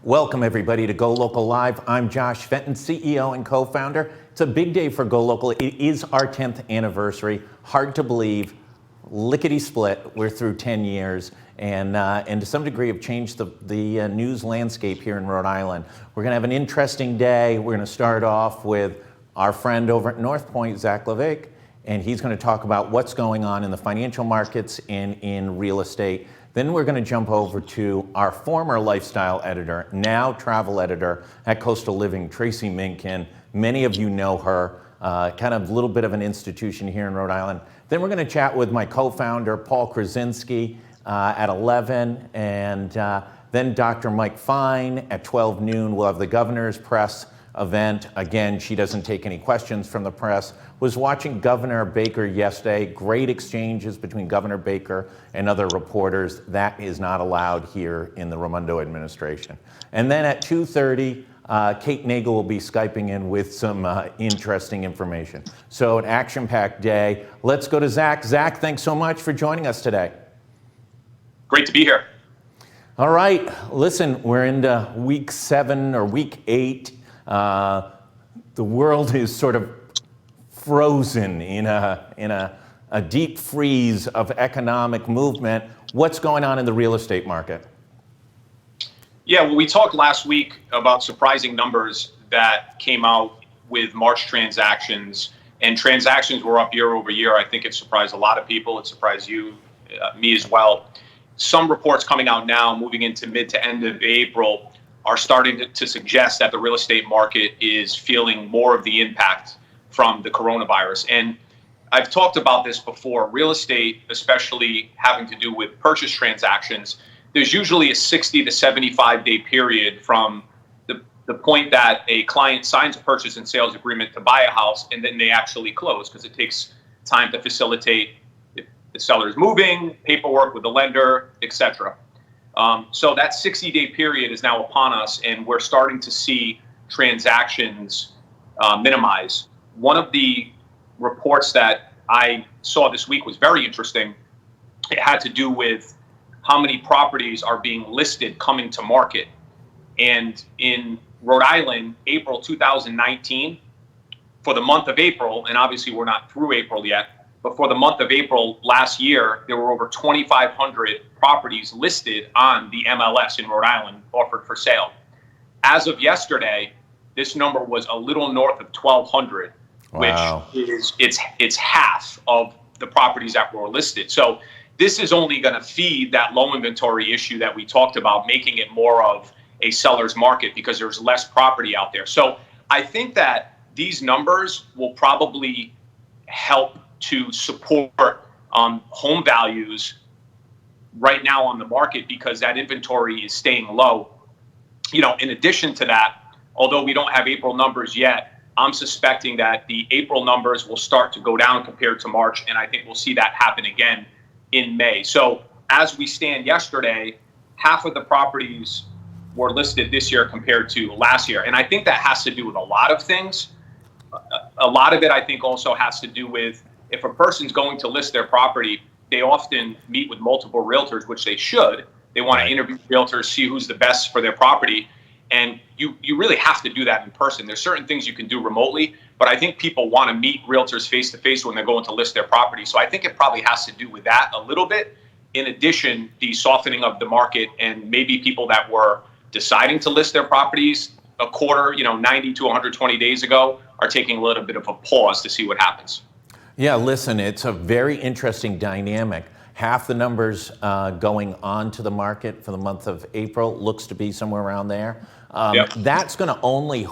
Welcome everybody to GoLocal Live. I'm Josh Fenton, CEO and co-founder. It's a big day for GoLocal. It is our 10th anniversary. Hard to believe, lickety split. We're through 10 years and to some degree have changed the news landscape here in Rhode Island. We're gonna have an interesting day. We're gonna start off with our friend over at Northpointe, Zach Levesque, and he's gonna talk about what's going on in the financial markets and in real estate. Then we're going to jump over to our former lifestyle editor, now travel editor at Coastal Living, Tracy Minkin. Many of you know her, kind of a little bit of an institution here in Rhode Island. Then we're going to chat with my co-founder, Paul Krasinski, at 11, and then Dr. Mike Fine at 12 noon. We'll have the governor's press event. Again, she doesn't take any questions from the press. Was watching Governor Baker yesterday. Great exchanges between Governor Baker and other reporters. That is not allowed here in the Raimondo administration. And then at 2:30, Kate Nagel will be Skyping in with some interesting information. So an action-packed day. Let's go to Zach. Zach, thanks so much for joining us today. Great to be here. All right, listen, we're into week 7 or week 8. The world is sort of frozen in a deep freeze of economic movement. What's going on in the real estate market? Yeah, well, we talked last week about surprising numbers that came out with March transactions, and transactions were up year over year. I think it surprised a lot of people. It surprised you, me as well. Some reports coming out now, moving into mid to end of April, are starting to suggest that the real estate market is feeling more of the impact from the coronavirus. And I've talked about this before. Real estate, especially having to do with purchase transactions, there's usually a 60 to 75 day period from the point that a client signs a purchase and sales agreement to buy a house and then they actually close, because it takes time to facilitate the seller's moving, paperwork with the lender, etc. So that 60-day period is now upon us, and we're starting to see transactions minimize. One of the reports that I saw this week was very interesting. It had to do with how many properties are being listed coming to market. And in Rhode Island, April 2019, for the month of April, and obviously we're not through April yet, but for the month of April last year, there were over 2,500 properties listed on the MLS in Rhode Island offered for sale. As of yesterday, this number was a little north of 1,200. Wow. Which is it's half of the properties that were listed. So this is only going to feed that low inventory issue that we talked about, making it more of a seller's market because there's less property out there. So I think that these numbers will probably help to support home values right now on the market because that inventory is staying low. You know, in addition to that, although we don't have April numbers yet, I'm suspecting that the April numbers will start to go down compared to March, and I think we'll see that happen again in May. So as we stand yesterday, half of the properties were listed this year compared to last year. And I think that has to do with a lot of things. A lot of it, I think, also has to do with if a person's going to list their property, they often meet with multiple realtors, which they should. They want to interview realtors, see who's the best for their property. And you really have to do that in person. There's certain things you can do remotely, but I think people want to meet realtors face to face when they're going to list their property. So I think it probably has to do with that a little bit. In addition, the softening of the market and maybe people that were deciding to list their properties a quarter, 90 to 120 days ago are taking a little bit of a pause to see what happens. Yeah, listen, it's a very interesting dynamic. Half the numbers going on to the market for the month of April looks to be somewhere around there. Yep. That's going to only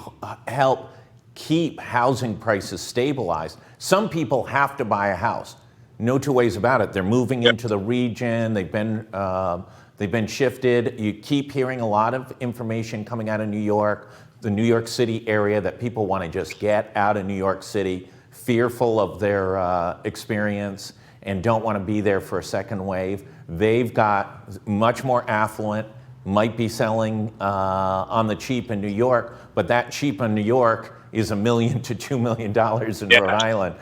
help keep housing prices stabilized. Some people have to buy a house. No two ways about it. They're moving into the region. They've been shifted. You keep hearing a lot of information coming out of New York, the New York City area, that people want to just get out of New York City, fearful of their experience and don't want to be there for a second wave. They've got much more affluent, might be selling on the cheap in New York, but that cheap in New York is $1 million to $2 million in Rhode Island.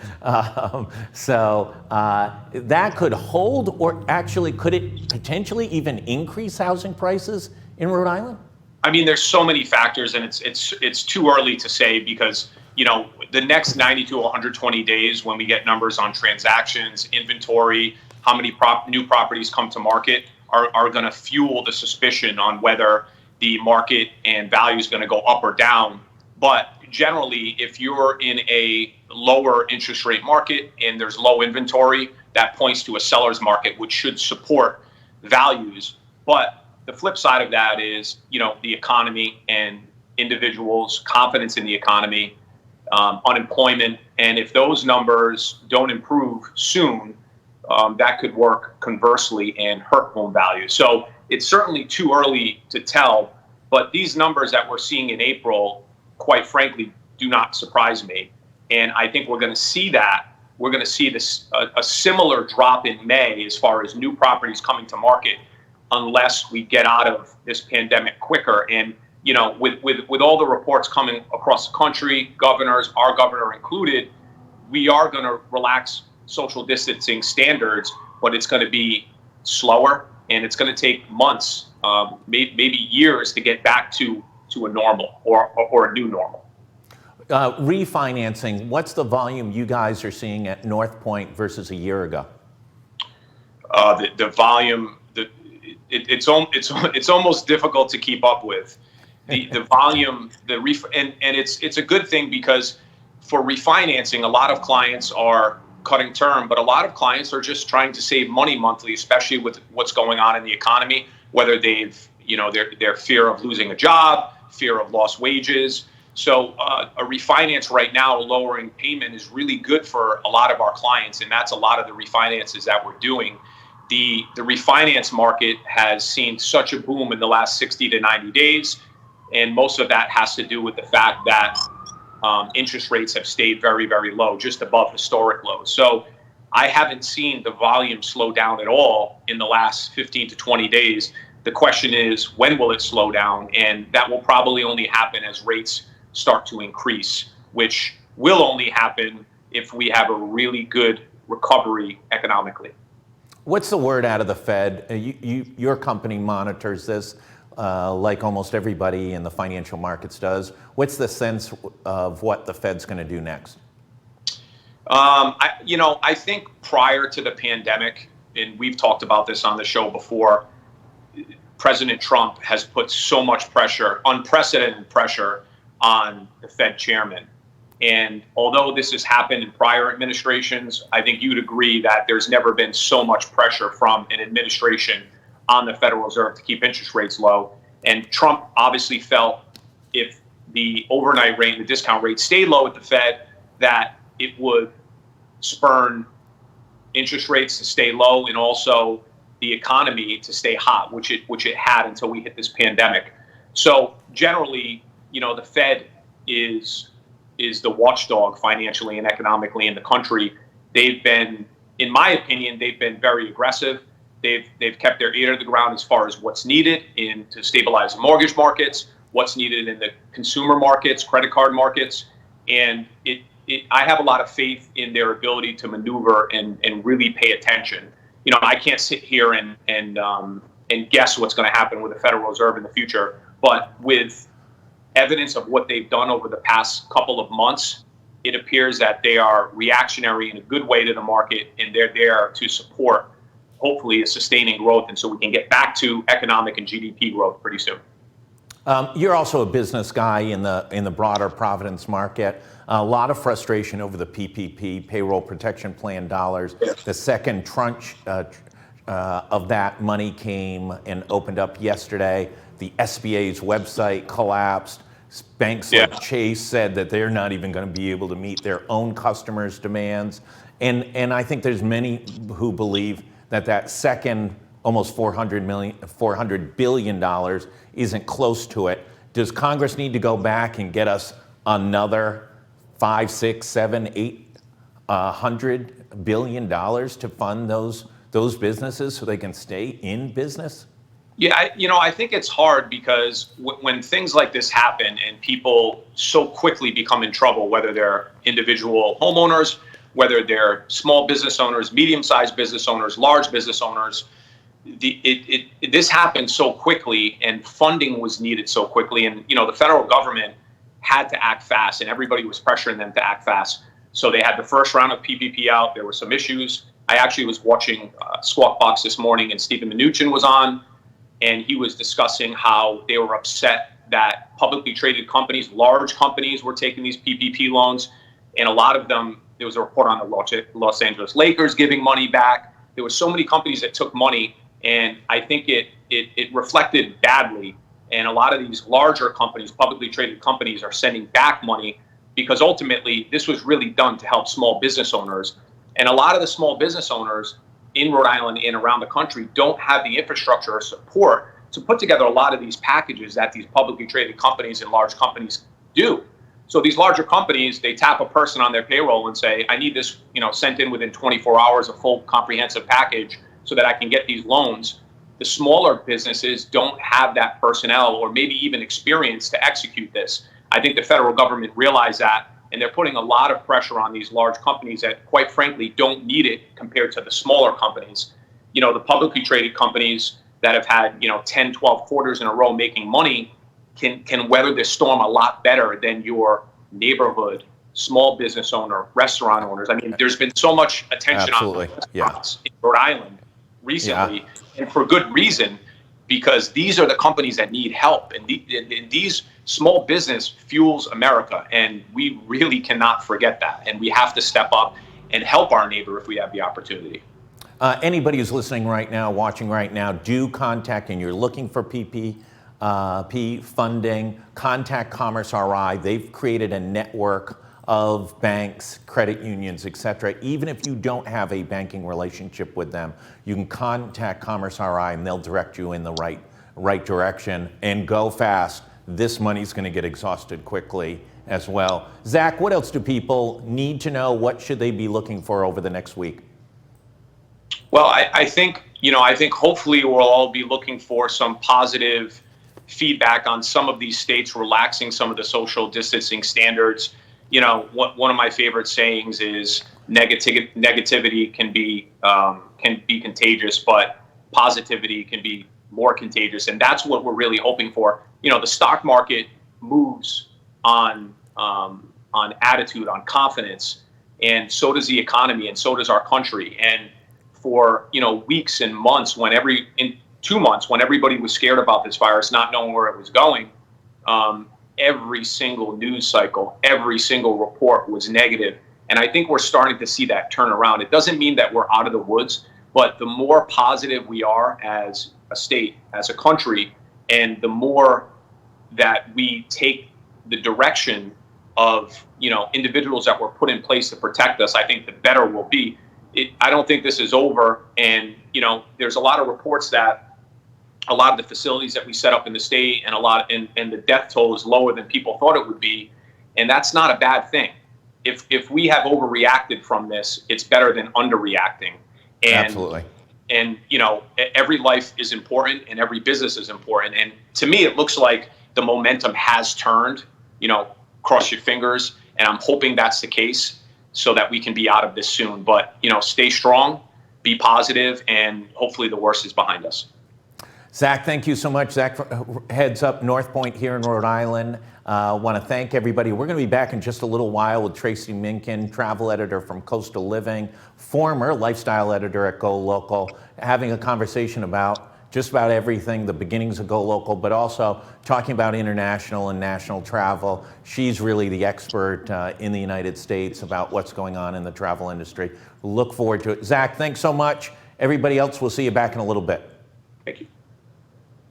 So that could hold, or actually could it potentially even increase housing prices in Rhode Island? I mean, there's so many factors, and it's too early to say because the next 90 to 120 days, when we get numbers on transactions, inventory, how many new properties come to market, are going to fuel the suspicion on whether the market and value is going to go up or down. But generally, if you're in a lower interest rate market and there's low inventory, that points to a seller's market, which should support values. But the flip side of that is, the economy and individuals' confidence in the economy, unemployment, and if those numbers don't improve soon, that could work conversely and hurt home value. So it's certainly too early to tell, but these numbers that we're seeing in April, quite frankly, do not surprise me. And I think we're going to see that. We're going to see this a similar drop in May as far as new properties coming to market, unless we get out of this pandemic quicker. And with all the reports coming across the country, governors, our governor included, we are going to relax social distancing standards, but it's going to be slower and it's going to take months, maybe years to get back to a normal or a new normal. Refinancing, what's the volume you guys are seeing at Northpointe versus a year ago? The volume, it's almost difficult to keep up with. The volume, and it's a good thing because for refinancing, a lot of clients are cutting term, but a lot of clients are just trying to save money monthly, especially with what's going on in the economy, whether they've, their fear of losing a job, fear of lost wages. So a refinance right now, lowering payment, is really good for a lot of our clients, and that's a lot of the refinances that we're doing. The refinance market has seen such a boom in the last 60 to 90 days, and most of that has to do with the fact that interest rates have stayed very, very low, just above historic lows. So I haven't seen the volume slow down at all in the last 15 to 20 days. The question is, when will it slow down? And that will probably only happen as rates start to increase, which will only happen if we have a really good recovery economically. What's the word out of the Fed? Your company monitors this like almost everybody in the financial markets does. What's the sense of what the Fed's going to do next? I think prior to the pandemic, and we've talked about this on the show before, President Trump has put so much pressure, unprecedented pressure, on the Fed chairman. And although this has happened in prior administrations, I think you'd agree that there's never been so much pressure from an administration on the Federal Reserve to keep interest rates low. And Trump obviously felt if the overnight rate and the discount rate stayed low at the Fed, that it would spurn interest rates to stay low and also the economy to stay hot, which it had until we hit this pandemic. So generally, the Fed is the watchdog financially and economically in the country. They've been, in my opinion, very aggressive. They've kept their ear to the ground as far as what's needed to stabilize the mortgage markets, what's needed in the consumer markets, credit card markets, and I have a lot of faith in their ability to maneuver and really pay attention. I can't sit here and guess what's going to happen with the Federal Reserve in the future, but with evidence of what they've done over the past couple of months, it appears that they are reactionary in a good way to the market, and they're there to support, hopefully, a sustaining growth, and so we can get back to economic and GDP growth pretty soon. You're also a business guy in the broader Providence market. A lot of frustration over the PPP, Payroll Protection Plan dollars. The second tranche of that money came and opened up yesterday. The SBA's website collapsed. Banks like Chase said that they're not even going to be able to meet their own customers' demands. And I think there's many who believe that second almost $400 billion isn't close to it. Does Congress need to go back and get us another $5, $6, $7, $800 billion to fund those businesses so they can stay in business? Yeah, I think it's hard because when things like this happen and people so quickly become in trouble, whether they're individual homeowners, whether they're small business owners, medium-sized business owners, large business owners, this happened so quickly, and funding was needed so quickly, and the federal government had to act fast, and everybody was pressuring them to act fast. So they had the first round of PPP out. There were some issues. I actually was watching Squawk Box this morning, and Stephen Mnuchin was on, and he was discussing how they were upset that publicly traded companies, large companies, were taking these PPP loans, and a lot of them. There was a report on the Los Angeles Lakers giving money back. There were so many companies that took money, and I think it reflected badly. And a lot of these larger companies, publicly traded companies, are sending back money because ultimately this was really done to help small business owners. And a lot of the small business owners in Rhode Island and around the country don't have the infrastructure or support to put together a lot of these packages that these publicly traded companies and large companies do. So these larger companies, they tap a person on their payroll and say, I need this, sent in within 24 hours, a full comprehensive package so that I can get these loans. The smaller businesses don't have that personnel or maybe even experience to execute this. I think the federal government realized that, and they're putting a lot of pressure on these large companies that, quite frankly, don't need it compared to the smaller companies. The publicly traded companies that have had, 10, 12 quarters in a row making money can weather this storm a lot better than your neighborhood small business owner, restaurant owners. I mean, there's been so much attention on restaurants in Rhode Island recently, and for good reason, because these are the companies that need help, and these small business fuels America, and we really cannot forget that, and we have to step up and help our neighbor if we have the opportunity. Anybody who's listening right now, watching right now, do contact, and you're looking for PPP funding, contact Commerce RI. They've created a network of banks, credit unions, et cetera. Even if you don't have a banking relationship with them, you can contact Commerce RI and they'll direct you in the right direction, and go fast. This money's going to get exhausted quickly as well. Zach, what else do people need to know? What should they be looking for over the next week? Well, I think hopefully we'll all be looking for some positive feedback on some of these states relaxing some of the social distancing standards. One of my favorite sayings is negativity can be contagious, but positivity can be more contagious, and that's what we're really hoping for. The stock market moves on attitude, on confidence, and so does the economy, and so does our country. And for weeks and months, in 2 months, when everybody was scared about this virus, not knowing where it was going, every single news cycle, every single report was negative. And I think we're starting to see that turn around. It doesn't mean that we're out of the woods, but the more positive we are as a state, as a country, and the more that we take the direction of individuals that were put in place to protect us, I think the better we'll be. I don't think this is over, and there's a lot of reports that a lot of the facilities that we set up in the state and the death toll is lower than people thought it would be, and that's not a bad thing. If we have overreacted from this, it's better than underreacting. And, absolutely. And every life is important, and every business is important. And to me, it looks like the momentum has turned. Cross your fingers, and I'm hoping that's the case, so that we can be out of this soon. But stay strong, be positive, and hopefully the worst is behind us. Zach, thank you so much. Zach heads up Northpointe here in Rhode Island. Want to thank everybody. We're going to be back in just a little while with Tracy Minkin, travel editor from Coastal Living, former lifestyle editor at GoLocal, having a conversation about just about everything, the beginnings of GoLocal, but also talking about international and national travel. She's really the expert in the United States about what's going on in the travel industry. Look forward to it. Zach, thanks so much. Everybody else, we'll see you back in a little bit. Thank you.